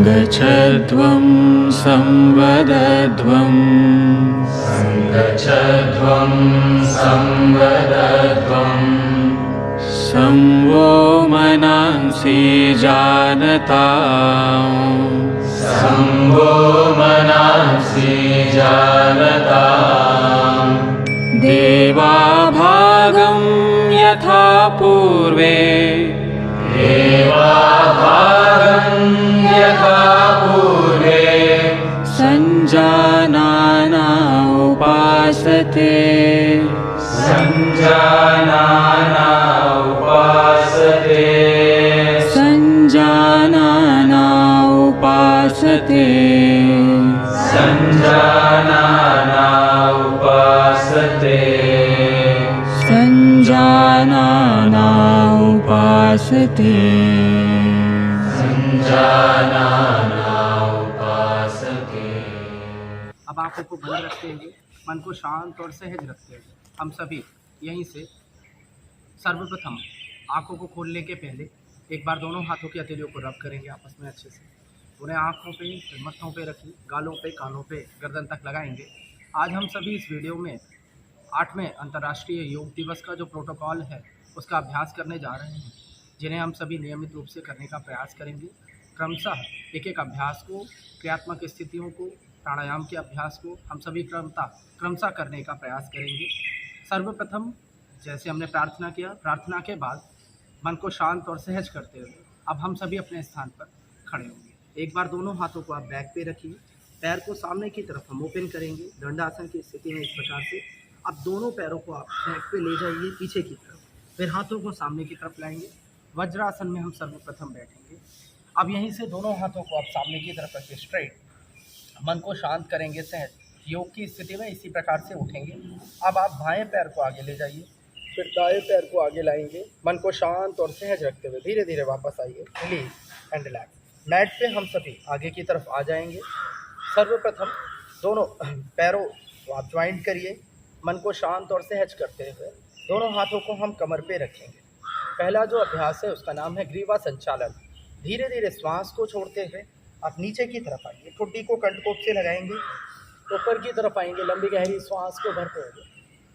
सङ्गच्छध्वं संवदध्वं सङ्गच्छध्वं संवदध्वं संवो मनांसि जानताम् संवो मनांसि जानताम् देवाभागं यथा पूर्वे देवाभागं यथा पूर्वे सञ्जानाना उपासते सञ्जानाना उपासते सञ्जानाना उपासते सञ्जानाना उपासते सञ्जानाना उपासते सञ्जानाना उपासते। अब आँखों को बंद रखते हुए मन को शांत और सहज रखते हुए हम सभी यहीं से सर्वप्रथम आँखों को खोलने के पहले एक बार दोनों हाथों की हथेलियों को रब करेंगे आपस में अच्छे से। उन्हें आँखों पे, मत्थों पे रखिए, गालों पे, कानों पे, गर्दन तक लगाएंगे। आज हम सभी इस वीडियो में 8वें अंतर्राष्ट्रीय योग दिवस का जो प्रोटोकॉल है उसका अभ्यास करने जा रहे हैं, जिन्हें हम सभी नियमित रूप से करने का प्रयास करेंगे। क्रमशः एक एक अभ्यास को, क्रियात्मक स्थितियों को, प्राणायाम के अभ्यास को हम सभी क्रमशः करने का प्रयास करेंगे। सर्वप्रथम जैसे हमने प्रार्थना किया, प्रार्थना के बाद मन को शांत और सहज करते हुए अब हम सभी अपने स्थान पर खड़े होंगे। एक बार दोनों हाथों को आप बैक पे रखिए, पैर को सामने की तरफ हम ओपन करेंगे दंडासन की स्थिति में। इस प्रकार से अब दोनों पैरों को आप बैक पे ले जाइए पीछे की तरफ, फिर हाथों को सामने की तरफ लाएंगे। वज्रासन में हम सर्वप्रथम बैठेंगे। अब यहीं से दोनों हाथों को आप सामने की तरफ रखिए स्ट्रेट, मन को शांत करेंगे सहज। योग की स्थिति में इसी प्रकार से उठेंगे। अब आप बाएं पैर को आगे ले जाइए, फिर दाएं पैर को आगे लाएंगे। मन को शांत और सहज रखते हुए धीरे धीरे वापस आइए, रिलीज एंड रिलैक्स। मैट पे हम सभी आगे की तरफ आ जाएंगे। सर्वप्रथम दोनों पैरों को आप ज्वाइंट करिए, मन को शांत और सहज करते हुए दोनों हाथों को हम कमर पे रखेंगे। पहला जो अभ्यास है उसका नाम है ग्रीवा संचालन। धीरे धीरे श्वास को छोड़ते हुए आप नीचे की तरफ आइए, ठुड्डी को कंठकोप से लगाएंगे, ऊपर की तरफ आएंगे, लंबी गहरी श्वास को भरते हुए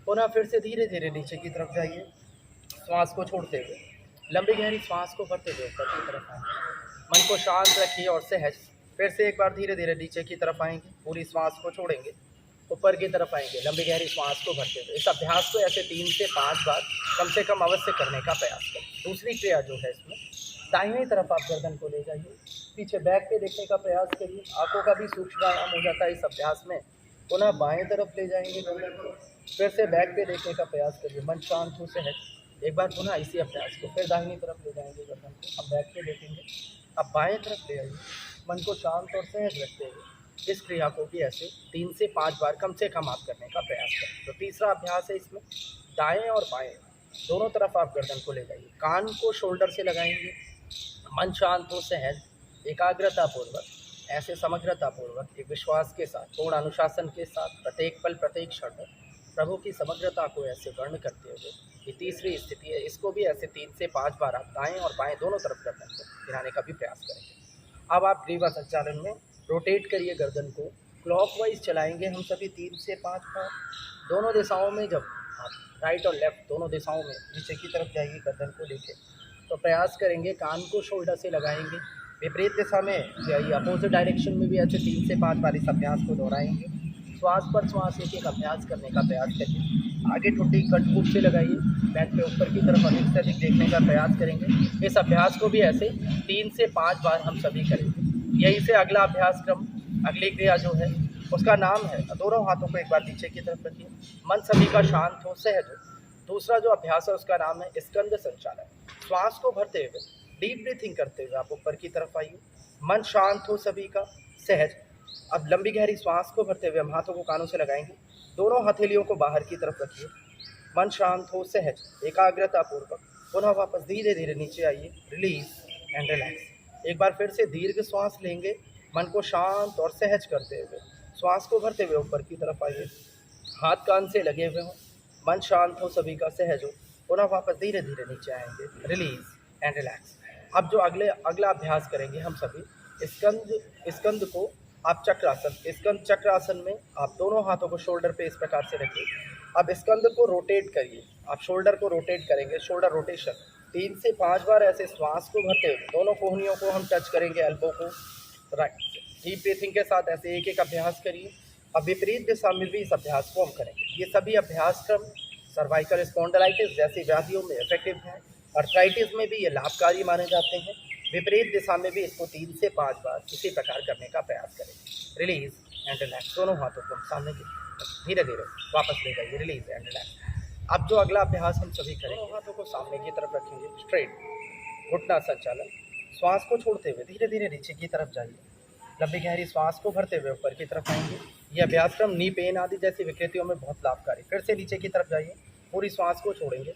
पुनः फिर से धीरे धीरे नीचे की तरफ जाइए, श्वास को छोड़ते हुए लंबी गहरी श्वास को भरते हुए ऊपर की तरफ आएंगे। मन को शांत रखिए और सहज। फिर से एक बार धीरे धीरे नीचे की तरफ आएंगे, पूरी श्वास को छोड़ेंगे, ऊपर की तरफ आएंगे, लंबी गहरी श्वास को भरते हुए। इस अभ्यास को ऐसे 3 से 5 बार कम से कम अवश्य करने का प्रयास करें। दूसरी क्रिया जो है इसमें दाहिनी तरफ आप गर्दन को ले जाइए, पीछे बैक पे देखने का प्रयास करिए। आंखों का भी सूक्ष्म व्यायाम हो जाता है इस अभ्यास में। पुनः बाएं तरफ ले जाएंगे गर्दन को, फिर से बैक पे देखने का प्रयास करिए, मन शांत हो सहज। एक बार पुनः इसी अभ्यास को फिर दाहिनी तरफ ले जाएंगे गर्दन को, अब बैक पे देखेंगे, अब बाएं तरफ ले आइए, मन को शांत और सहज रखते हुए इस क्रिया को भी ऐसे 3 से 5 बार कम से कम आप करने का प्रयास करें। तो तीसरा अभ्यास है इसमें दाएं और बाएं दोनों तरफ आप गर्दन को ले जाइए, कान को शोल्डर से लगाएंगे, मन शांत हो सहज, एकाग्रतापूर्वक, ऐसे समग्रतापूर्वक, एक विश्वास के साथ, पूर्ण अनुशासन के साथ, प्रत्येक पल प्रत्येक क्षण में प्रभु की समग्रता को ऐसे वर्ण करते हुए ये तीसरी स्थिति है, इसको भी ऐसे 3 से 5 बार आप दाएं और बाएं दोनों तरफ गर्दन को गिराने का भी प्रयास करेंगे। अब आप ग्रीवा संचालन में रोटेट करिए गर्दन को, क्लॉकवाइज चलाएंगे हम सभी 3 से 5 बार दोनों दिशाओं में। जब आप राइट और लेफ्ट दोनों दिशाओं में नीचे की तरफ जाइए गर्दन को लेके, तो प्रयास करेंगे कान को शोल्डर से लगाएंगे, विपरीत दिशा में जाइए, अपोजिट डायरेक्शन में भी ऐसे 3 से 5 बार इस अभ्यास को दोहराएंगे। श्वास पर श्वास एक एक अभ्यास करने का प्रयास करिए। आगे ठुड्डी कंठकूप से लगाइए, बैक पे ऊपर की तरफ अधिक से अधिक देखने का प्रयास करेंगे। इस अभ्यास को भी ऐसे 3 से 5 बार हम सभी करेंगे। यहीं से अगला अभ्यास क्रम, अगली क्रिया जो है उसका नाम है, दोनों हाथों को एक बार नीचे की तरफ रखिए, मन सभी का शांत हो सहज हो। दूसरा जो अभ्यास है उसका नाम है स्कंद संचालन। श्वास को भरते हुए डीप ब्रीथिंग करते हुए आप ऊपर की तरफ आइए, मन शांत हो सभी का सहज। अब लंबी गहरी श्वास को भरते हुए हम हाथों को कानों से लगाएंगे, दोनों हथेलियों को बाहर की तरफ रखिए, मन शांत हो सहज, एकाग्रतापूर्वक पुनः वापस धीरे धीरे नीचे आइए, रिलीज एंड रिलैक्स। एक बार फिर से दीर्घ श्वास लेंगे, मन को शांत और सहज करते हुए श्वास को भरते हुए ऊपर की तरफ आइए, हाथ कान से लगे हुए हों, मन शांत हो सभी का सहज हो, पुनः वापस धीरे धीरे नीचे आएंगे, रिलीज एंड रिलैक्स। अब जो अगला अभ्यास करेंगे हम सभी स्कंद स्कंद को आप चक्रासन, स्कंद चक्रासन में आप दोनों हाथों को शोल्डर पे इस प्रकार से रखिए। अब स्कंद को रोटेट करिए, आप शोल्डर को रोटेट करेंगे, शोल्डर रोटेशन 3 से 5 बार ऐसे श्वास को भरते हुए दोनों कोहनियों को हम टच करेंगे, एल्बो को राइट। डीप ब्रीथिंग के साथ ऐसे एक एक अभ्यास करिए। अब विपरीत दिशा में भी इस अभ्यास को हम करेंगे। ये सभी अभ्यास क्रम सर्वाइकल स्पॉन्डिलाइटिस जैसी व्याधियों में इफेक्टिव हैं, अर्थराइटिस में भी ये लाभकारी माने जाते हैं। विपरीत दिशा में भी इसको 3 से 5 बार इसी प्रकार करने का प्रयास करें। रिलीज एंड रिलैक्स, दोनों हाथों को सामने की धीरे धीरे वापस ले जाइए। Release and relax. अब जो अगला अभ्यास हम सभी करेंगे, दोनों हाथों को सामने की तरफ रखेंगे, स्ट्रेट घुटना संचालन। श्वास को छोड़ते हुए धीरे धीरे नीचे की तरफ जाइए, लंबी गहरी श्वास को भरते हुए ऊपर की तरफ आएंगे। यह अभ्यास क्रम नी पेन आदि जैसी विकृतियों में बहुत लाभकारी। फिर से नीचे की तरफ जाइए, पूरी श्वास को छोड़ेंगे,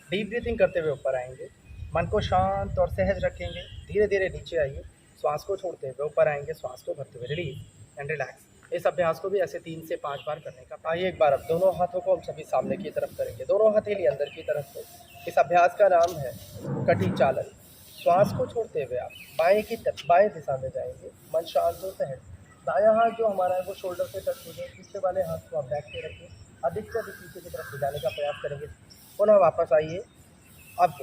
डीप ब्रीथिंग करते हुए ऊपर आएंगे, मन को शांत और सहज रखेंगे। धीरे धीरे नीचे आइए, श्वास को छोड़ते हुए ऊपर आएंगे, श्वास को भरते हुए रिलीज एंड रिलैक्स। इस अभ्यास को भी ऐसे 3 से 5 बार करने का। आइए एक बार अब दोनों हाथों को हम सभी सामने की तरफ करेंगे, दोनों हथेली अंदर की तरफ हो। इस अभ्यास का नाम है कटी चालन। श्वास को छोड़ते हुए आप बाएं दिशा में जाएंगे, मन शांत हो सहज। दायां हाथ जो हमारा है वो शोल्डर से टच हो जाए, पीछे वाले हाथ को आप बैक पे रखें, अधिक से अधिक पीछे की तरफ ले जाने का प्रयास करेंगे। पुनः वापस आइए, अब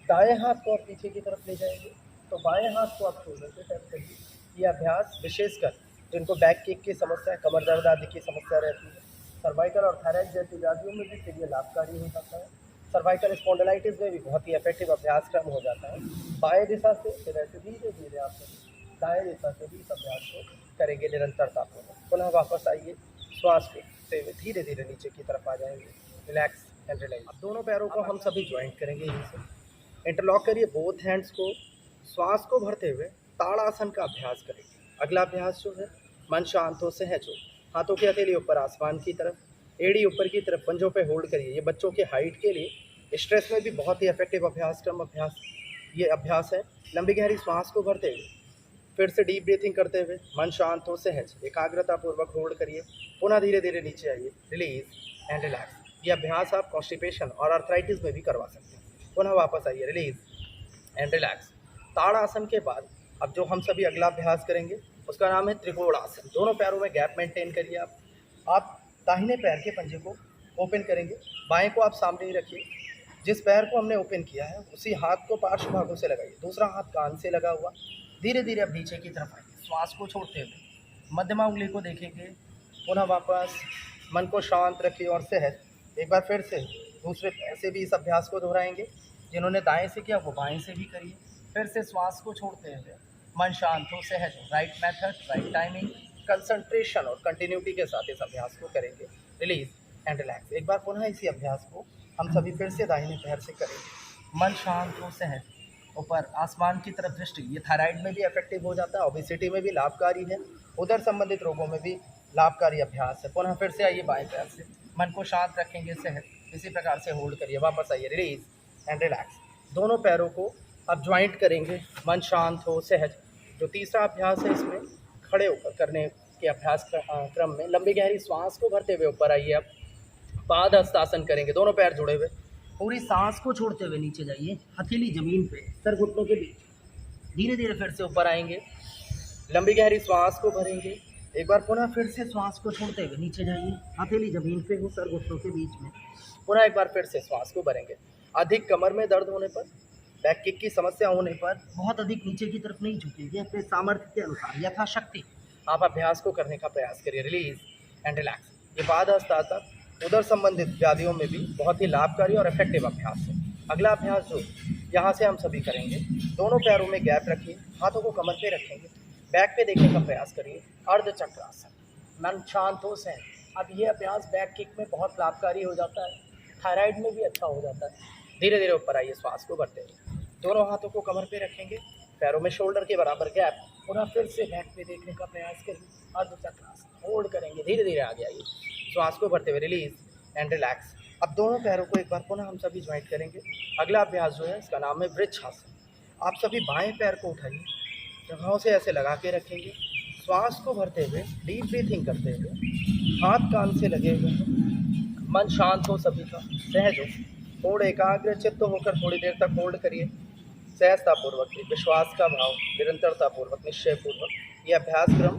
दाएं हाथ को आप पीछे की तरफ ले जाएंगे, तो बाएं हाथ को आप शोल्डर से टच करिए। ये अभ्यास विशेषकर जिनको बैक किक की समस्या, कमर दर्द आदि की समस्या रहती है, सर्वाइकल और थायराइड जैसी व्याधियों में भी इसके लिए लाभकारी हो जाता है। सर्वाइकल स्पॉन्डिलाइटिस में भी बहुत ही इफेक्टिव अभ्यास क्रम हो जाता है। बाएं दिशा से फिर ऐसे धीरे धीरे आप दाएं दिशा से भी इस अभ्यास को करेंगे निरंतरतापूर्वक। पुनः वापस आइए, श्वास लेते हुए धीरे धीरे नीचे की तरफ आ जाएंगे, रिलैक्स एंड रिलैक्स। अब दोनों पैरों को हम सभी ज्वाइंट करेंगे, यहीं से इंटरलॉक करिए बोथ हैंड्स को। श्वास को भरते हुए ताड़ासन का अभ्यास करेंगे। अगला अभ्यास जो है मन शांत हो सहज हो, हाथों की हथेली ऊपर आसमान की तरफ, एड़ी ऊपर की तरफ, पंजों पे होल्ड करिए। ये बच्चों के हाइट के लिए स्ट्रेस में भी बहुत ही इफेक्टिव ये अभ्यास है। लंबी गहरी श्वास को भरते हुए फिर से डीप ब्रीथिंग करते हुए मन शांत हो सहज एकाग्रता पूर्वक होल्ड करिए। पुनः धीरे धीरे नीचे आइए, रिलीज एंड रिलैक्स। ये अभ्यास आप कॉन्स्टिपेशन और आर्थराइटिस में भी करवा सकते हैं। पुनः वापस आइए, रिलीज एंड रिलैक्स। ताड़ासन के बाद अब जो हम सभी अगला अभ्यास करेंगे उसका नाम है त्रिकोणासन। दोनों पैरों में गैप मेंटेन करिए। आप दाहिने पैर के पंजे को ओपन करेंगे, बाएं को आप सामने ही रखिए। जिस पैर को हमने ओपन किया है उसी हाथ को पार्श्व भागों से लगाइए, दूसरा हाथ कान से लगा हुआ। धीरे धीरे अब नीचे की तरफ आइए, श्वास को छोड़ते हुए मध्यमा उंगली को देखेंगे। पुनः वापस मन को शांत रखिए और सहज। एक बार फिर से दूसरे पैर से भी इस अभ्यास को दोहराएंगे। जिन्होंने दाएं से किया वो बाएं से भी करिए। फिर से श्वास को छोड़ते हुए मन शांत हो सहज हो। Right method, right timing, concentration और कंटिन्यूटी के साथ इस अभ्यास को करेंगे, रिलीज एंड रिलैक्स। एक बार पुनः इसी अभ्यास को हम सभी फिर से दाहिने पैर से करेंगे। मन शांत हो सहज, ऊपर आसमान की तरफ दृष्टि। ये थायराइड में भी इफेक्टिव हो जाता है, ओबेसिटी में भी लाभकारी है, उदर संबंधित रोगों में भी लाभकारी अभ्यास है। पुनः फिर से आइए बाएं पैर से, मन को शांत रखेंगे सहज, इसी प्रकार से होल्ड करिए। वापस आइए, रिलीज एंड रिलैक्स। दोनों पैरों को अब ज्वाइंट करेंगे, मन शांत हो सहज। जो तीसरा अभ्यास है इसमें खड़े होकर करने के अभ्यास क्रम में लंबी गहरी श्वास को भरते हुए ऊपर आइए। अब पाद हस्तासन करेंगे, दोनों पैर जुड़े हुए। पूरी सांस को छोड़ते हुए नीचे जाइए, हथेली जमीन पे, सर घुटनों के बीच। धीरे धीरे फिर से ऊपर आएंगे, लंबी गहरी श्वास को भरेंगे। एक बार पुनः फिर से श्वास को छोड़ते हुए नीचे जाइए, हथेली जमीन पे हो, सर घुटनों के बीच में। पुनः एक बार फिर से श्वास को भरेंगे। अधिक कमर में दर्द होने पर, बैक किक की समस्या होने पर बहुत अधिक नीचे की तरफ नहीं झुकेंगे। अपने सामर्थ्य के अनुसार यथाशक्ति आप अभ्यास को करने का प्रयास करिए, रिलीज एंड रिलैक्स। ये पाद हस्तासन उदर संबंधित व्याधियों में भी बहुत ही लाभकारी और इफेक्टिव अभ्यास है। अगला अभ्यास जो यहाँ से हम सभी करेंगे, दोनों पैरों में गैप रखिए, हाथों को कमर पे रखेंगे, बैक पे देखने का प्रयास करिए, अर्धचक्रासन। मन शांत हो सहज। अब ये अभ्यास बैक किक में बहुत लाभकारी हो जाता है, थायराइड में भी अच्छा हो जाता है। धीरे धीरे ऊपर आइए, श्वास को भरते हुए दोनों हाथों को कमर पे रखेंगे, पैरों में शोल्डर के बराबर गैप। पुनः फिर से बैक पे देखने का प्रयास करिए, अर्धचक्रासन होल्ड करेंगे। धीरे धीरे आगे आइए, श्वास को भरते हुए रिलीज एंड रिलैक्स। अब दोनों पैरों को एक बार पुनः हम सभी ज्वाइंट करेंगे। अगला अभ्यास जो है इसका नाम है वृक्षासन। आप सभी बाएं पैर को उठाइए, जगहों से ऐसे लगा के रखेंगे, श्वास को भरते हुए डीप ब्रीथिंग करते हुए, हाथ कान से लगे हुए हैं, मन शांत हो सभी का, सहज हो, थोड़े एकाग्र चित्त होकर थोड़ी देर तक होल्ड करिए। सहजतापूर्वक, विश्वास का भाव, निरंतरतापूर्वक, निश्चयपूर्वक। ये अभ्यास क्रम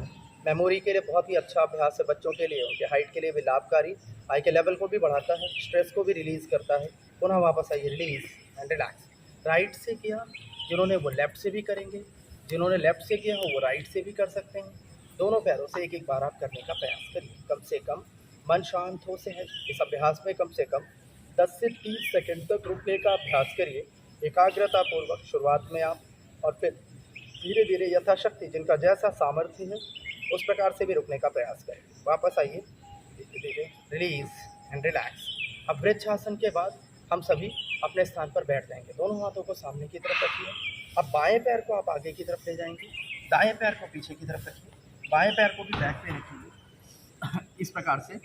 मेमोरी के लिए बहुत ही अच्छा अभ्यास है, बच्चों के लिए, उनके हाइट के लिए भी लाभकारी, आई के लेवल को भी बढ़ाता है, स्ट्रेस को भी रिलीज़ करता है। पुनः वापस आइए, रिलीज़ एंड रिलैक्स। राइट से किया, जिन्होंने वो लेफ़्ट से भी करेंगे, जिन्होंने लेफ़्ट से किया हो वो राइट से भी कर सकते हैं। दोनों पैरों से एक एक बार आप करने का प्रयास करिए। कम से कम मन शांत हो सहज। इस अभ्यास में कम से कम 10 से 30 सेकंड तक रुकने का अभ्यास करिए, एकाग्रतापूर्वक शुरुआत में आप, और फिर धीरे धीरे यथाशक्ति जिनका जैसा सामर्थ्य है उस प्रकार से भी रुकने का प्रयास करें। वापस आइए, धीरे धीरे रिलीज़ एंड रिलैक्स। अब वृक्षासन के बाद हम सभी अपने स्थान पर बैठ जाएंगे। दोनों हाथों को सामने की तरफ रखिए। अब बाएं पैर को आप आगे की तरफ ले जाएंगे, दाएं पैर को पीछे की तरफ रखिए, बाएं पैर को भी बैक पे रखिए। इस प्रकार से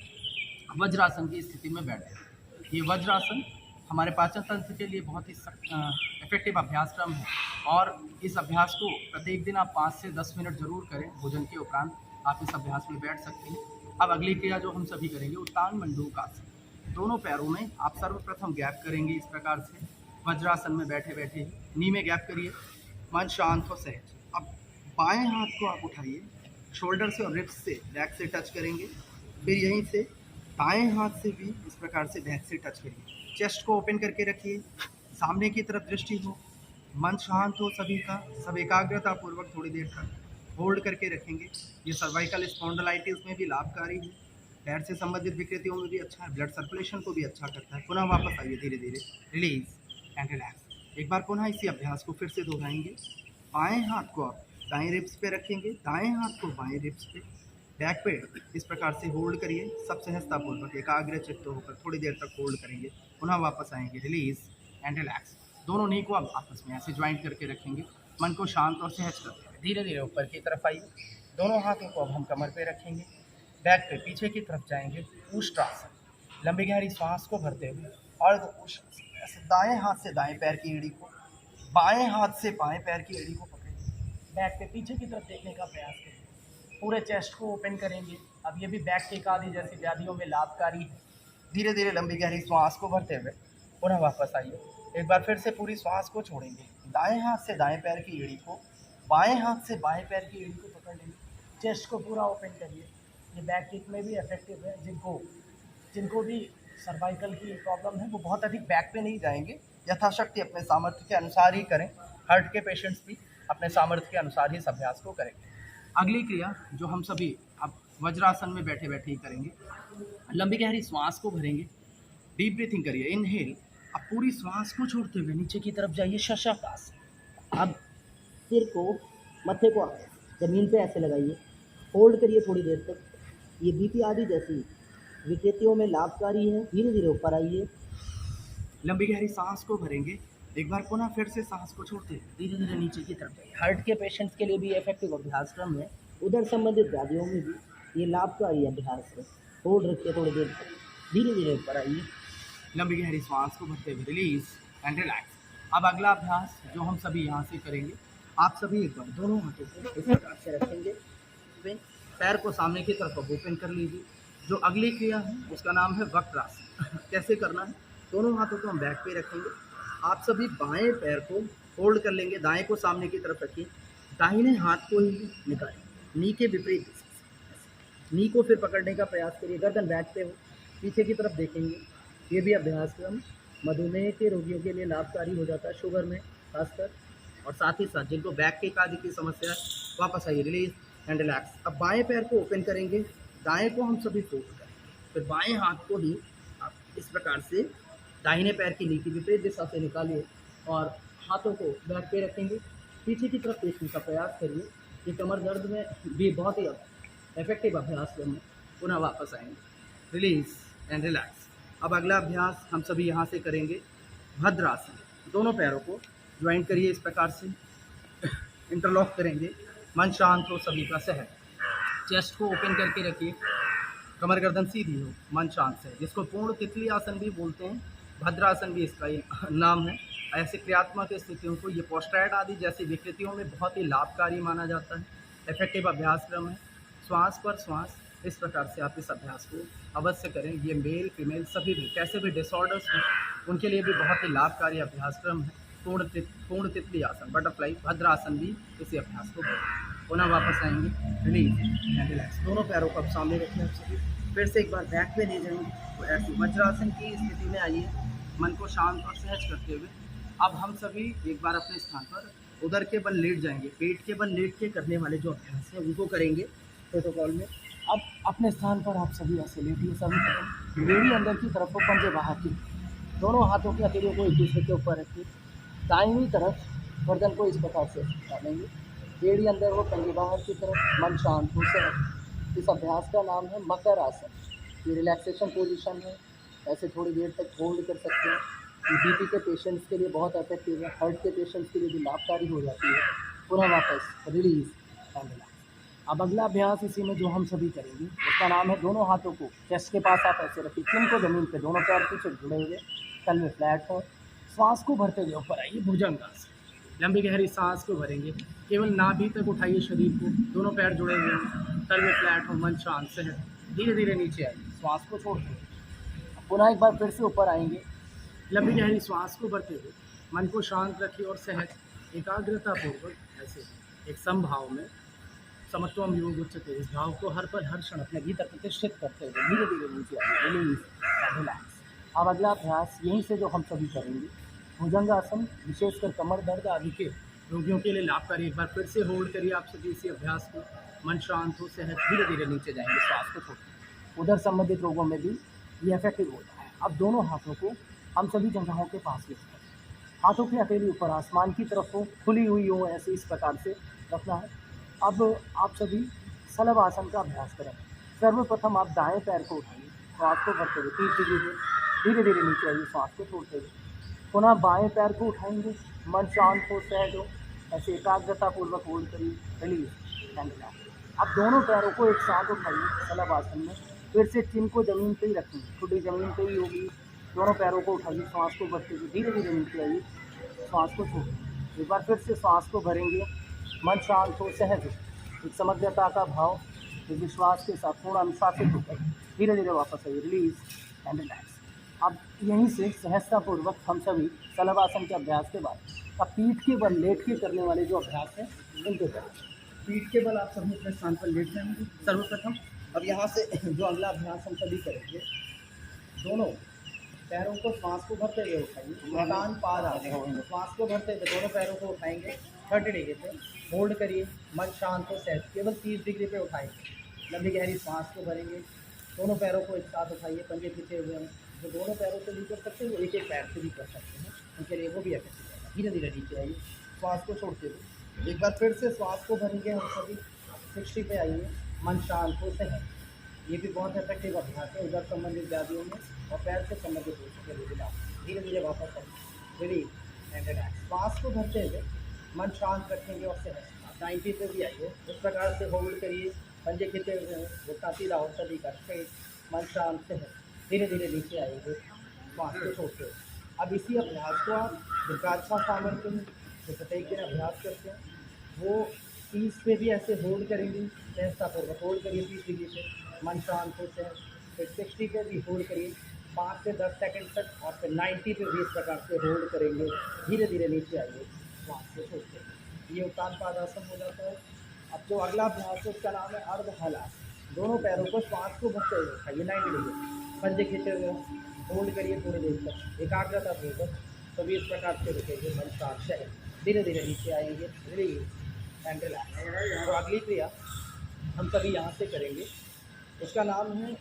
वज्रासन की स्थिति में बैठ जाएंगे। ये वज्रासन हमारे पाचन तंत्र के लिए बहुत ही इफेक्टिव अभ्यास क्रम है, और इस अभ्यास को प्रत्येक दिन आप 5 से 10 मिनट जरूर करें। भोजन के उपरांत आप इस अभ्यास में बैठ सकते हैं। अब अगली क्रिया जो हम सभी करेंगे, उत्तान मंडूकासन। दोनों पैरों में आप सर्वप्रथम गैप करेंगे इस प्रकार से, वज्रासन में बैठे बैठे नी में गैप करिए, मन शांत हो सहज। अब बाएं हाथ को आप उठाइए, शोल्डर से और रिब्स से बैक से टच करेंगे, फिर यहीं से दाएं हाथ से भी इस प्रकार से बैक से टच करिए। चेस्ट को ओपन करके रखिए, सामने की तरफ दृष्टि हो, मन शांत हो सभी का, सब एकाग्रता पूर्वक थोड़ी देर तक होल्ड करके रखेंगे। ये सर्वाइकल स्पॉन्डिलाइटिस में भी लाभकारी है, पैर से संबंधित विकृतियों में भी अच्छा है, ब्लड सर्कुलेशन को भी अच्छा करता है। पुनः वापस आइए, धीरे धीरे रिलीज एंड रिलैक्स। एक बार पुनः इसी अभ्यास को फिर से दोहराएंगे। बाएं हाथ को आप दाएं रिब्स पे रखेंगे, दाएं हाथ को बाएं रिब्स पे, बैक पे इस प्रकार से होल्ड करिए, सब सहजतापूर्वक एकाग्र चित्त होकर थोड़ी देर तक होल्ड करेंगे। पुनः वापस आएंगे, रिलीज एंड रिलैक्स। दोनों नी को आप आपस में ऐसे ज्वाइंट करके रखेंगे, मन को शांत और सहज करते हैं। धीरे धीरे ऊपर की तरफ आइए, दोनों हाथों को अब हम कमर पे रखेंगे, बैक पे पीछे की तरफ जाएंगे, उष्ट्रासन। लंबी गहरी सांस को भरते हुए अर्ध ऐसे दाएं हाथ से दाएं पैर की एड़ी को, बाएं हाथ से बाएं पैर की एड़ी को पकड़ेंगे, बैक पे पीछे की तरफ देखने का प्रयास करेंगे, पूरे चेस्ट को ओपन करेंगे। अब ये भी बैक के आदि जैसी व्याधियों में लाभकारी है। धीरे धीरे लंबी गहरी श्वास को भरते हुए पुनः वापस आइए, एक बार फिर से पूरी श्वास को छोड़ेंगे, दाएं हाथ से दाएं पैर की एड़ी को, बाएं हाथ से बाएं पैर की एड़ी को पकड़ लेंगे, चेस्ट को पूरा ओपन करिए। ये बैक किक में भी इफेक्टिव है। जिनको भी सर्वाइकल की प्रॉब्लम है वो बहुत अधिक बैक पे नहीं जाएंगे, यथाशक्ति अपने सामर्थ्य के अनुसार ही करें। हार्ट के पेशेंट्स भी अपने सामर्थ्य के अनुसार ही इस अभ्यास को करेंगे। अगली क्रिया जो हम सभी अब वज्रासन में बैठे बैठे ही करेंगे, लंबी गहरी श्वास को भरेंगे, डीप ब्रीथिंग करिए, इनहेल। अब पूरी श्वास को छोड़ते हुए नीचे की तरफ जाइए, शशाकासन। अब सिर को, मत्थे को ज़मीन पे ऐसे लगाइए, होल्ड करिए थोड़ी देर तक। ये बीपी आदि जैसी विकृतियों में लाभकारी है। धीरे धीरे ऊपर आइए, लंबी गहरी सांस को भरेंगे, एक बार पुनः फिर से सांस को छोड़ते हुए धीरे धीरे नीचे की तरफ जाइए। हार्ट के पेशेंट्स के लिए भी इफेक्टिव अभ्यास क्रम है, उधर संबंधित व्याधियों में भी ये लाभकारी अभ्यास है। होल्ड रखिए थोड़ी देर तक, धीरे धीरे ऊपर आइए, लंबी गहरी सांस को भरते हुए रिलीज एंड रिलैक्स। अब अगला अभ्यास जो हम सभी यहाँ से करेंगे, आप सभी एक बार दोनों हाथों को इस प्रकार से रखेंगे, पैर को सामने की तरफ ओपन कर लीजिए। जो अगली क्रिया है उसका नाम है वक्रासन। कैसे करना है, दोनों हाथों को हम बैक पे रखेंगे, आप सभी बाएं पैर को होल्ड कर लेंगे, दाएं को सामने की तरफ रखिए, दाहिने हाथ को ही निकालें, नी के विपरीत नी को फिर पकड़ने का प्रयास करिए, गर्दन बैक पे हो, पीछे की तरफ देखेंगे। ये भी अभ्यास क्रम मधुमेह के रोगियों के लिए लाभकारी हो जाता है, शुगर में खासकर, और साथ ही साथ जिनको बैक के आदि की समस्या है। वापस आइए, रिलीज एंड रिलैक्स। अब बाएं पैर को ओपन करेंगे, दाएं को हम सभी फोल्ड करें, फिर बाएं हाथ को ही आप इस प्रकार से दाहिने पैर की नी की विपरीत दिशा से निकालिए और हाथों को बैक पे रखेंगे, पीछे की तरफ देखने का प्रयास करिए। ये कमर दर्द में भी बहुत ही इफेक्टिव अभ्यास है। पुनः वापस आएंगे, रिलीज एंड रिलैक्स। अब अगला अभ्यास हम सभी यहाँ से करेंगे भद्रासन। दोनों पैरों को ज्वाइंट करिए, इस प्रकार से इंटरलॉक करेंगे, मन शांत हो सभी का सहज, चेस्ट को ओपन करके रखिए, कमर गर्दन सीधी हो, मन शांत से, जिसको पूर्ण तितली आसन भी बोलते हैं, भद्रासन भी इसका ही नाम है। ऐसे क्रियात्मक स्थितियों को ये पोस्ट्राइड आदि जैसी विकृतियों में बहुत ही लाभकारी माना जाता है। इफेक्टिव अभ्यास क्रम है, श्वास पर श्वास। इस प्रकार से आप इस अभ्यास को अवश्य करें। ये मेल फीमेल सभी भी कैसे भी डिसऑर्डर्स हैं उनके लिए भी बहुत ही लाभकारी अभ्यास क्रम है। पूर्ण तितली आसन, बटरफ्लाई भद्रासन भी इसी अभ्यास को बोलते हैं। पुनः वापस आएंगे, रिलीज एंड रिलैक्स। दोनों पैरों को अब सामने रखें आप सभी। फिर से एक बार बैक पे ले जाएंगे, तो ऐसे वज्रासन की स्थिति में आइए, मन को शांत और सहज करते हुए। अब हम सभी एक बार अपने स्थान पर उदर के बल लेट जाएंगे। पेट के बल लेट के करने वाले जो अभ्यास है उनको करेंगे प्रोटोकॉल में। अब अपने स्थान पर आप सभी ऐसे लेटिए, सभी करें बेड़ी अंदर की तरफ हो, पंजे बाहर की। दोनों हाथों की हथेलियों को एक दूसरे के ऊपर रखिए। दाहिनी तरफ गर्दन को इस प्रकार से डालेंगे, बेड़ी अंदर हो, पंजे बाहर की तरफ, मन शांत हो सहज। इस अभ्यास का नाम है मकर आसन। ये रिलैक्सेशन पोजीशन है, ऐसे थोड़ी देर तक होल्ड कर सकते हैं। ये बीपी के पेशेंट्स के लिए बहुत इफेक्टिव है, हार्ट के पेशेंट्स के लिए भी लाभकारी हो जाती है। पुनः वापस रिलीज एंड रिलैक्स। अब अगला अभ्यास इसी में जो हम सभी करेंगे उसका नाम है दोनों हाथों को चेस्ट के पास आप ऐसे रखिए, चिन को जमीन पे, दोनों पैर पीछे जुड़े हुए, तल में फ्लैट हो। श्वास को भरते हुए ऊपर आइए, भुजंगासन। लंबी गहरी सांस को भरेंगे, केवल नाभि तक उठाइए शरीर को, दोनों पैर जुड़े हुए हों, तल में फ्लैट हो, मन शांत से है। धीरे धीरे नीचे आइए, श्वास को छोड़ते हुए पुनः एक बार फिर से ऊपर आएंगे। लंबी गहरी श्वास को भरते हुए मन को शांत रखिए और सहज एकाग्रता पूर्वक ऐसे एक समभाव में समत्वम योग उच्चते, इस भाव को हर पल हर क्षण अपने भीतर प्रतिष्ठित करते हुए धीरे धीरे नीचे आइए, रिलीज एंड रिलैक्स। अब अगला अभ्यास यहीं से जो हम सभी करेंगे भुजंगासन, विशेषकर कमर दर्द आदि के रोगियों के लिए लाभकारी। एक बार फिर से होल्ड करिए आप सभी इसी अभ्यास को, मन शांत हो सहज, धीरे धीरे नीचे जाएंगे, श्वास को छोड़कर। उधर संबंधित रोगों में भी ये इफेक्टिव होता है। अब दोनों हाथों को हम सभी जगहों के पास लेते हैं, हाथों की हथेली ऊपर आसमान की तरफ हो, खुली हुई हो, ऐसे इस प्रकार से रखना है। अब आप सभी सलभ आसन का अभ्यास करें। सर्वप्रथम आप दाएं पैर को उठाइए, श्वास को भरते हुए 30 डिग्री से धीरे धीरे नीचे आइए, श्वास को छोड़ते हुए। पुनः बाएं पैर को उठाएंगे, मन शांत हो, सहज हो, ऐसे एकाग्रता पूर्वक होल्ड करिए, रिलीज एंड रिलैक्स। अब दोनों पैरों को एक साथ उठाइए सलभ आसन में, फिर से चिन को जमीन पे ही रखेंगे, खुदी जमीन पे ही होगी। दोनों पैरों को उठाइए, श्वास को भरते हुए धीरे धीरे नीचे आइए, श्वास को छोड़िए। एक बार फिर से श्वास को भरेंगे, मन शांत हो, सहज हो, एक समग्रता का भाव, एक विश्वास के साथ पूर्ण अनुशासित होकर धीरे धीरे वापस आइए, रिलीज एंड रिलैक्स। अब यहीं से सहजतापूर्वक हम सभी सलभासन के अभ्यास के बाद अब पीठ के बल लेट के करने वाले जो अभ्यास हैं उनको करें। पीठ के बल आप सभी अपने स्थान पर लेट जाएंगे सर्वप्रथम। अब यहाँ से जो अगला अभ्यास हम सभी करेंगे, दोनों पैरों को श्वास को भरते हुए उठाइए, कान पार आ जाएंगे, श्वास को भरते हुए दोनों पैरों को उठाएंगे 30 डिग्री पे, होल्ड करिए, मन शांत हो सहज, केवल 30 डिग्री पे उठाएंगे। लंबी गहरी सांस को भरेंगे, दोनों पैरों को एक साथ उठाइए, पंजे पीछे हुए हैं, जो दोनों पैरों से भी कर सकते हैं वो एक एक पैर से भी कर सकते हैं, उनके लिए वो भी इफेक्टिव रहेगा। धीरे धीरे नीचे आइए, श्वास को छोड़ते हुए एक बार फिर से श्वास को भरेंगे हम सभी। 60 पे आइए, मन शांत हो सहज, ये भी बहुत इफेक्टिव अभ्यास है उधर संबंधित व्याधियों में और पैर से संबंधित रोगों के लिए भी। धीरे धीरे वापस आइए, रिलीज एंड रिलैक्स। श्वास को भरते हुए मन शांत रखेंगे और सहज 90 पे भी आइए, उस प्रकार से होल्ड करिए, पंजे खींचे हुए हैं, घुटना सीधा और सभी का स्ट्रेट, मन शांत सहज, धीरे धीरे नीचे आइए, श्वास को छोड़ते हुए। अब इसी अभ्यास को आप जिनका अच्छा सामर्थ्य है जो प्रत्येक दिन अभ्यास करते हैं वो 30 पे भी ऐसे होल्ड करेंगे, सहजतापूर्वक होल्ड करिए 30 डिग्री से, मन शांत होते हैं। फिर 60 पे भी होल्ड करिए 5 से 10 सेकंड तक, और फिर 90 पे भी इस प्रकार से होल्ड करेंगे, धीरे धीरे नीचे आइए, श्वास को छोड़ते हैं। ये उत्तान पादासन हो जाता है। अब जो अगला अभ्यास है उसका नाम है अर्ध हलासन। दोनों पैरों को श्वास को भरते हुए उठाइए 90 डिग्री, पंजे खींचे हुए होल्ड करिए थोड़ी देर तक, एकाग्रता पूर्वक सभी इस प्रकार से रुकेंगे, मन शांत से धीरे धीरे नीचे आएंगे, रिलीज एंड रिलैक्स। तो अगली क्रिया हम सभी यहाँ से करेंगे, उसका नाम है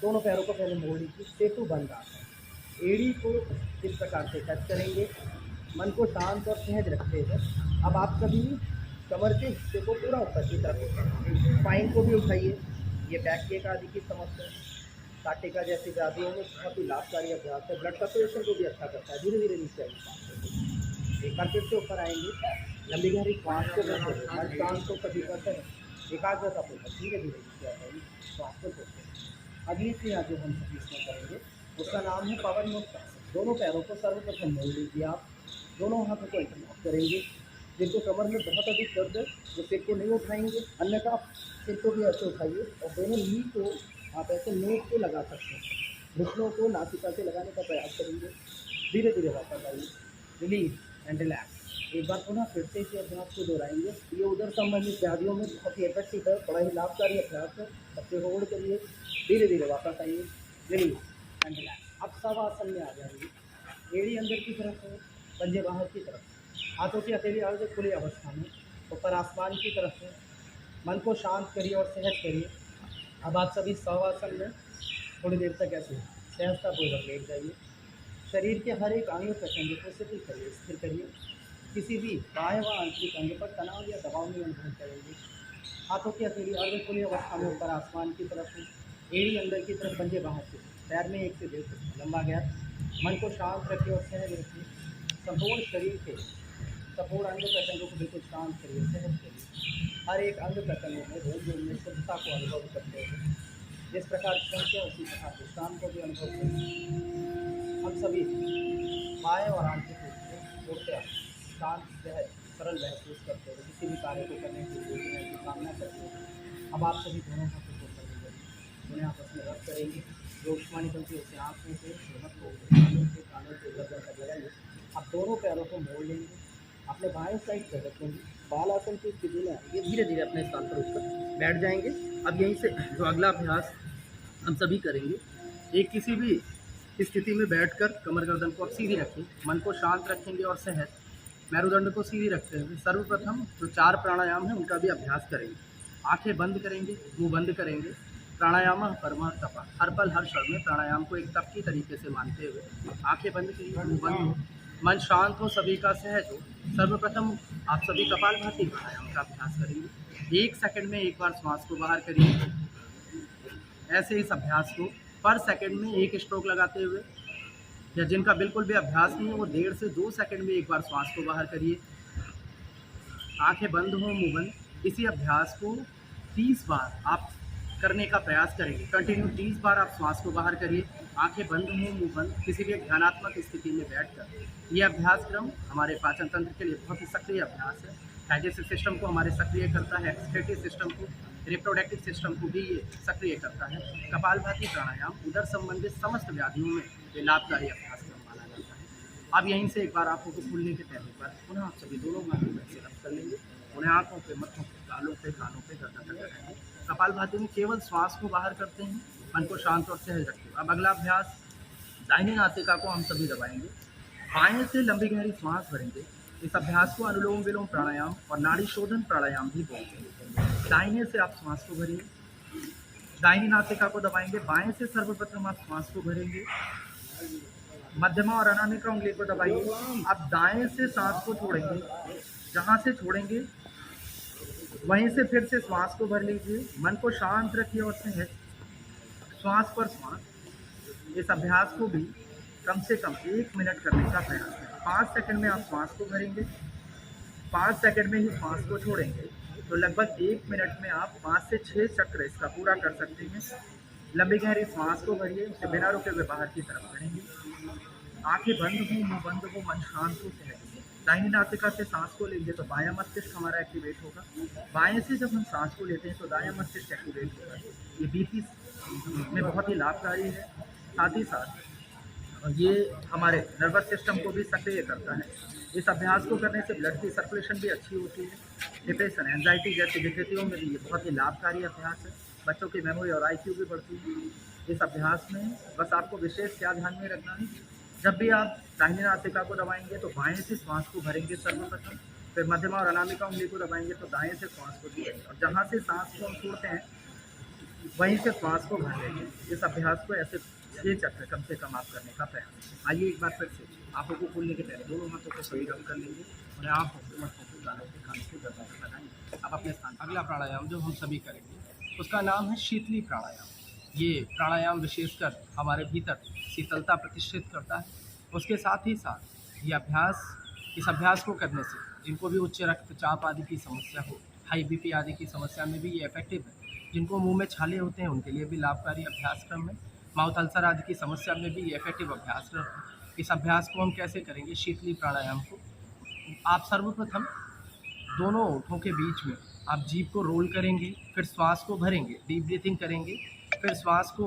दोनों पैरों को पहले मोड़ लीजिए, सेतु बंद आसन। एड़ी को इस प्रकार से टच करेंगे, मन को शांत और सहज रखते हैं। अब आप सभी कमर के हिस्से को पूरा ऊपर की तरफ उठाइए, स्पाइन को भी उठाइए। ये बैक केक आदि की समस्या, साटिका जैसी व्याधियों में बहुत ही लाभकारी अभ्यास है, ब्लड सर्कुलेशन को भी अच्छा करता है। धीरे धीरे नीचे आइए, एक बार फिर से ऊपर आएंगे, लंबी गहरी श्वास को भरते हुए मन शांत को कभी करते हैं, एकाग्रता पूर्वक धीरे धीरे नीचे आएंगे, श्वास को छोड़ते हैं। अगली क्रिया जो हम सभी इसमें करेंगे उसका नाम है पवन मुक्त आसन। दोनों पैरों को सर्वप्रथम मोड़ लीजिए आप, दोनों हाथों को इंटरलॉक करेंगे। जिनको कमर में बहुत अधिक दर्द है वो सिर को नहीं उठाएंगे, अन्यथा आप सिर को भी ऐसे उठाइए और दोनों नी को आप ऐसे नोक पे लगा सकते हैं। घुटनों को नासिका से लगाने का प्रयास करेंगे, धीरे धीरे वापस आइए, रिलीज एंड रिलैक्स। एक बार पुनः फिर से इसी अभ्यास को दोहराएंगे। ये उधर संबंधित व्याधियों में बहुत ही इफेक्टिव है, बड़ा ही लाभकारी अभ्यास है। सबसे होल्ड करिए, धीरे धीरे वापस आइए, रिलीज एंड रिलैक्स। अब शवासन में आ जाएंगे। एड़ी अंदर की तरफ है, पंजे बाहर की तरफ, हाथों की हथेली अर्ध खुली अवस्था में, ऊपर आसमान की तरफ है। मन को शांत करिए और सहज करिए। अब आप सभी शवासन में थोड़ी देर तक ऐसे सहजतापूर्वक लेट जाइए। शरीर के हर एक अंग प्रत्यंग को शिथिल करिए, स्थिर करिए। किसी भी बाह्य व आंतरिक अंग पर तनाव या दबाव नहीं अनुभव करेंगे। हाथों की हथेली अर्ध खुली अवस्था में, ऊपर आसमान की तरफ है, एड़ी अंदर की तरफ, पंजे बाहर की तरफ। पैर में 1 से 1.5 फुट लंबा गैप। मन को शांत रखिए और सहज रखिए। संपूर्ण शरीर के संपूर्ण अंग प्रत्यंगों को बिल्कुल शांत करिए, सहज करिए। हर एक अंग प्रत्यंगों में रोज रोज में शुद्धता को अनुभव करते हुए जिस प्रकार श्रम किया उसी प्रकार विश्राम को भी अनुभव करें। हम सभी बाह्य और आंतरिक रूप से उठते शांत सहज सरल महसूस करते हुए किसी भी कार्य को करने की योजना की कामना करते हुए अब आप सभी दोनों हाथों को कर दीजिए। उन्हें आपस में रब करेंगे। जो उष्मा निकलती है उसे आँखों से, हिम्मत को कानों से गर्दन तक लगाइए। आप दोनों पैरों को मोड़ लेंगे, अपने बाएं साइड पर रखेंगे, बालासन की स्थिति में आएंगे। धीरे धीरे अपने स्थान पर उठकर बैठ जाएंगे। अब यहीं से जो अगला अभ्यास हम सभी करेंगे, एक किसी भी स्थिति में बैठकर कमर गर्दन को आप सीधी रखें, मन को शांत रखेंगे और सहज मेरुदंड को सीधी रखते हुए सर्वप्रथम जो 4 प्राणायाम है उनका भी अभ्यास करेंगे। आंखें बंद करेंगे, मुंह बंद करेंगे। प्राणायाम परम तप, हर पल हर क्षण में प्राणायाम को एक तप की तरीके से मानते हुए आंखें बंद करिए, मुंह बंद हो, मन शांत हो, सभी का सहज हो। सर्वप्रथम आप सभी कपालभाति प्राणायाम का अभ्यास करेंगे। 1 सेकंड में एक बार श्वास को बाहर करिए। ऐसे इस अभ्यास को पर सेकंड में 1 स्ट्रोक लगाते हुए, या जिनका बिल्कुल भी अभ्यास नहीं है वो 1.5 से 2 सेकंड में एक बार श्वास को बाहर करिए। आंखें बंद हो, मुंह बंद। इसी अभ्यास को 30 बार आप करने का प्रयास करेंगे। कंटिन्यू 30 बार आप श्वास को बाहर करिए, आंखें बंद हो, मुंह बंद, किसी भी एक ध्यानात्मक स्थिति में बैठकर। यह अभ्यास क्रम हमारे पाचन तंत्र के लिए बहुत ही सक्रिय अभ्यास है। डाइजेस्टिव सिस्टम को हमारे सक्रिय करता है, एक्सक्रीटिव सिस्टम को, रिप्रोडक्टिव सिस्टम को भी ये सक्रिय करता है। कपालभाति प्राणायाम उदर संबंधित समस्त व्याधियों में ये लाभकारी अभ्यास क्रम माना जाता है। अब यहीं से एक बार आंखों को खुलने के पहले पर पुनः आप सभी दोनों हाथों में से रब कर लेंगे। उन्हें आंखों पे, मत्थों पे, गालों पे, कानों पे, गर्दन तक लगाएंगे। कपालभाति में केवल श्वास को बाहर करते हैं, मन को शांत और सहज रखते हैं। अब अगला अभ्यास, दाहिनी नासिका को हम सभी दबाएंगे, बाएं से लंबी गहरी श्वास भरेंगे। इस अभ्यास को अनुलोम विलोम प्राणायाम और नाड़ी शोधन प्राणायाम भी बोलते हैं। दाहिने से आप श्वास को भरिए, दाहिनी नासिका को दबाएंगे, बाएं से सर्वप्रथम आप श्वास को भरेंगे, मध्यमा और अनामिका उंगली को दबाइए। आप दाएं से सांस को छोड़ेंगे, जहां से छोड़ेंगे वहीं से फिर से श्वास को भर लीजिए। मन को शांत रखिए और सहज श्वास पर श्वास। इस अभ्यास को भी कम से कम 1 मिनट करने का प्रयास करें। 5 सेकंड में आप श्वास को भरेंगे, 5 सेकंड में ही श्वास को छोड़ेंगे, तो लगभग 1 मिनट में आप 5 से 6 चक्र इसका पूरा कर सकते हैं। लंबी गहरी श्वास को भरिए, उसे बिना रुके हुए बाहर की तरफ करेंगे। आंखें बंद हो, मुंह बंद हो, मन शांत हो, सहज। दाहिनी नासिका से सांस को लेंगे तो बायां मस्तिष्क हमारा एक्टिवेट होगा। बाएं से जब हम सांस को लेते हैं तो दायां मस्तिष्क एक्टिवेट होगा। ये बीपी में बहुत ही लाभकारी है। साथ ही साथ ये हमारे नर्वस सिस्टम को भी सक्रिय करता है। इस अभ्यास को करने से ब्लड की सर्कुलेशन भी अच्छी होती है। डिप्रेशन, एंजाइटी जैसी विकृतियों में भी ये बहुत ही लाभकारी अभ्यास है। बच्चों की मेमोरी और IQ भी बढ़ती है। इस अभ्यास में बस आपको विशेष क्या ध्यान में रखना है, जब भी आप दाहिनी नासिका को दबाएंगे तो बाएं से श्वास को भरेंगे सर्वप्रथम, फिर मध्यमा और अनामिका उंगली को दबाएंगे तो दाएं से श्वास को छोड़ेंगे, और जहां से सांस को हम छोड़ते हैं वहीं से श्वास को भर लेंगे। इस अभ्यास को ऐसे 6 चक्र कम से कम आप करने का प्रयास करें। आइए एक बार फिर से आंखों को खोलने के पहले दोनों हाथों को सही रब कर लेंगे और आँखों से, मत्थों से, गालों से, कानों से, गर्दन तक लगाएंगे। अब अपने स्थान। अगला प्राणायाम जो हम सभी करेंगे उसका नाम है शीतली प्राणायाम। ये प्राणायाम विशेषकर हमारे भीतर शीतलता प्रतिष्ठित करता है। उसके साथ ही साथ ये अभ्यास, इस अभ्यास को करने से जिनको भी उच्च रक्तचाप आदि की समस्या हो, हाई BP आदि की समस्या में भी ये इफेक्टिव है। जिनको मुंह में छाले होते हैं उनके लिए भी लाभकारी अभ्यास क्रम है। माउथ अल्सर आदि की समस्या में भी ये इफेक्टिव अभ्यास क्रम है। इस अभ्यास को हम कैसे करेंगे, शीतली प्राणायाम को आप सर्वप्रथम दोनों ओठों के बीच में आप जीभ को रोल करेंगे, फिर श्वास को भरेंगे, डीप ब्रीथिंग करेंगे, फिर श्वास को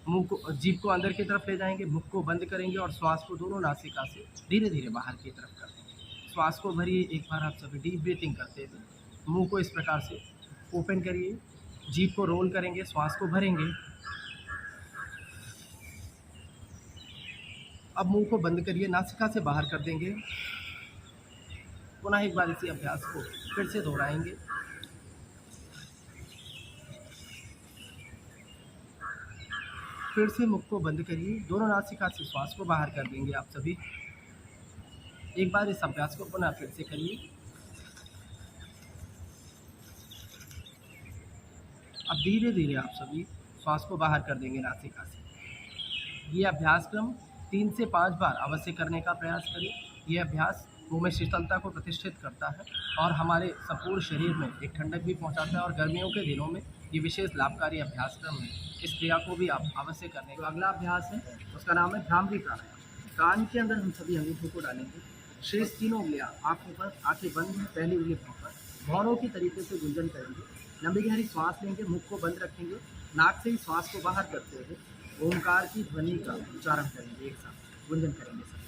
मुंह को, जीभ को अंदर की तरफ ले जाएंगे, मुख को बंद करेंगे और श्वास को दोनों नासिका से धीरे धीरे बाहर की तरफ कर देंगे। श्वास को भरिए। एक बार आप सभी डीप ब्रीथिंग करते हुए मुंह को इस प्रकार से ओपन करिए, जीभ को रोल करेंगे, श्वास को भरेंगे। अब मुंह को बंद करिए, नासिका से बाहर कर देंगे। पुनः एक बार इसी अभ्यास को फिर से दोहराएंगे। फिर से मुख को बंद करिए, दोनों नासिका से श्वास को बाहर कर देंगे आप सभी। एक बार इस अभ्यास को पुनः फिर से करिए। अब धीरे धीरे आप सभी श्वास को बाहर कर देंगे नासिका से। ये अभ्यास क्रम 3 से 5 बार अवश्य करने का प्रयास करें। ये अभ्यास मुंह में शीतलता को प्रतिष्ठित करता है और हमारे संपूर्ण शरीर में एक ठंडक भी पहुंचाता है और गर्मियों के दिनों में ये विशेष लाभकारी अभ्यास क्रम है। इस क्रिया को भी आप अवश्य करने का। अगला अभ्यास है उसका नाम है भ्रामरी प्राणायाम। कान के अंदर हम सभी अंगूठों को डालेंगे, शेष तीनों उंगलियां आँखों पर, आँखें बंद हैं, पहली उंगली भौं पर, भौरों की तरीके से गुंजन करेंगे। लंबी गहरी सांस लेंगे, मुख को बंद रखेंगे, नाक से ही श्वास को बाहर करते हुए ओंकार की ध्वनि का उच्चारण करेंगे। एक साथ गुंजन करेंगे सभी।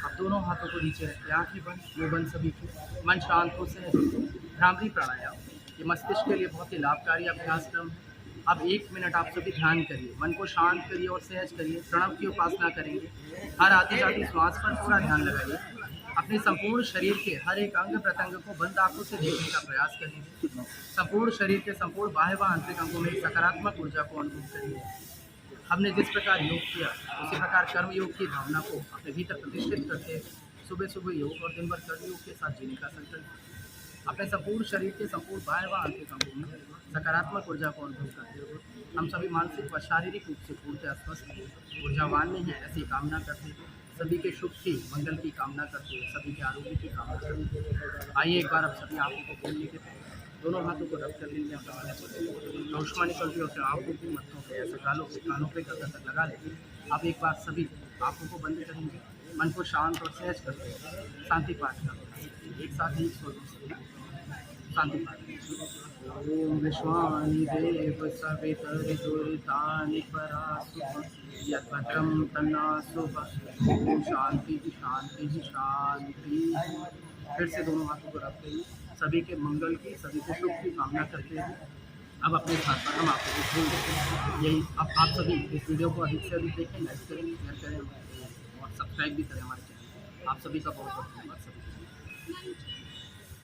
अब दोनों हाथों को नीचे रखिए, आंखें बंद, मुंह बंद सभी के, मन शांत हो से भ्रामरी प्राणायाम। ये मस्तिष्क के लिए बहुत ही लाभकारी अभ्यास क्रम है। अब 1 मिनट आप सभी ध्यान करिए, मन को शांत करिए और सहज करिए। प्रणव की उपासना करेंगे। हर आती जाती श्वास पर पूरा ध्यान लगाइए। अपने संपूर्ण शरीर के हर एक अंग प्रत्यंग को बंद आंखों से देखने का प्रयास करेंगे। संपूर्ण शरीर के संपूर्ण बाह्य व आंतरिक अंगों में एक सकारात्मक ऊर्जा को अनुभव करिए। हमने जिस प्रकार योग किया उसी प्रकार कर्म योग की भावना को अपने भीतर प्रतिष्ठित करते हैं। सुबह सुबह योग और दिन भर कर्म योग के साथ जीने का संकल्प। अपने संपूर्ण शरीर के संपूर्ण बाह्य व आंतरिक अंगों में सकारात्मक ऊर्जा को अनुभव करते हुए हम सभी मानसिक व शारीरिक रूप से पूर्ण स्वस्थ ऊर्जावान में हैं ऐसी कामना करते हैं। सभी के शुभ की मंगल की कामना करते हैं, सभी के आरोग्य की कामना करते हैं। आइए एक बार अब सभी आंखों को खोलने के पहले दोनों हाथों को रब कर लेंगे। रोशमा निकलती है और आंखों की मत्थों पे ऐसे कानों पे गर्दन तक लगा लेंगे। अब एक बार सभी आंखों को बंद करेंगे, मन को शांत और सहज करते हैं शांति पाठ का एक साथ ही शांति पाठ। ओम विश्वानि देव सवितरितुरितानि परासुः यद्भद्रं तन्नासुः। ओम शांति शांति शांति। फिर से दोनों हाथों को रखते हुए सभी के मंगल की, सभी के शुभ की कामना करते हैं। अब अपने साथ पर हम आपको कुछ भूल देते हैं। यही अब आप सभी इस वीडियो को अधिक से अधिक देखें, लाइक करें, शेयर करें और सब्सक्राइब भी करें हमारे चैनल। आप सभी का बहुत बहुत धन्यवाद सभी।